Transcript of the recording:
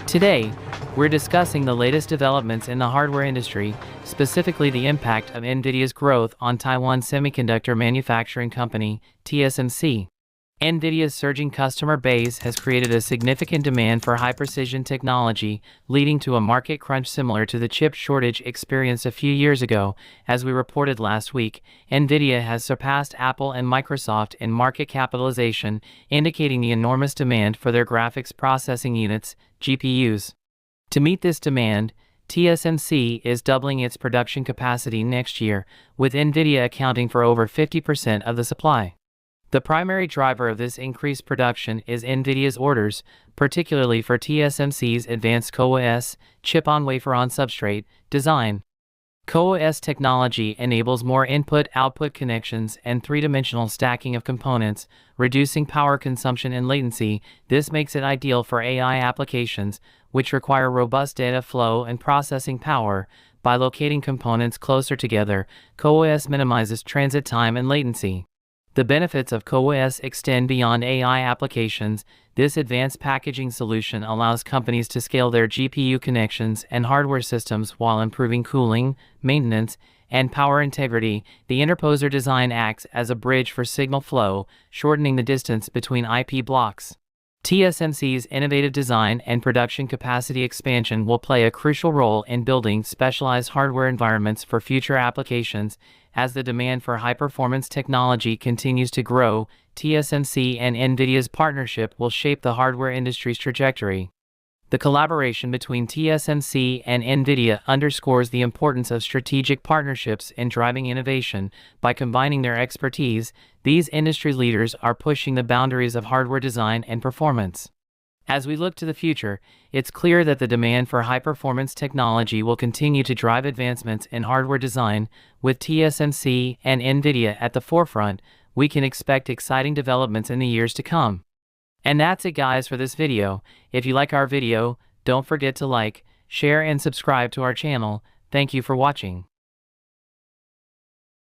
Today, we're discussing the latest developments in the hardware industry, specifically the impact of Nvidia's growth on Taiwan's semiconductor manufacturing company, TSMC. Nvidia's surging customer base has created a significant demand for high-precision technology, leading to a market crunch similar to the chip shortage experienced a few years ago. As we reported last week, Nvidia has surpassed Apple and Microsoft in market capitalization, indicating the enormous demand for their graphics processing units, GPUs. To meet this demand, TSMC is doubling its production capacity next year, with Nvidia accounting for over 50% of the supply. The primary driver of this increased production is Nvidia's orders, particularly for TSMC's advanced CoWoS chip-on-wafer-on-substrate design. CoWoS technology enables more input-output connections and three-dimensional stacking of components, reducing power consumption and latency. This makes it ideal for AI applications, which require robust data flow and processing power. By locating components closer together, CoWoS minimizes transit time and latency. The benefits of CoWoS extend beyond AI applications. This advanced packaging solution allows companies to scale their GPU connections and hardware systems while improving cooling, maintenance, and power integrity. The interposer design acts as a bridge for signal flow, shortening the distance between IP blocks. TSMC's innovative design and production capacity expansion will play a crucial role in building specialized hardware environments for future applications. As the demand for high-performance technology continues to grow, TSMC and Nvidia's partnership will shape the hardware industry's trajectory. The collaboration between TSMC and Nvidia underscores the importance of strategic partnerships in driving innovation. By combining their expertise, these industry leaders are pushing the boundaries of hardware design and performance. As we look to the future, it's clear that the demand for high-performance technology will continue to drive advancements in hardware design. With TSMC and Nvidia at the forefront, we can expect exciting developments in the years to come. And that's it, guys, for this video. If you like our video, don't forget to like, share, and subscribe to our channel. Thank you for watching.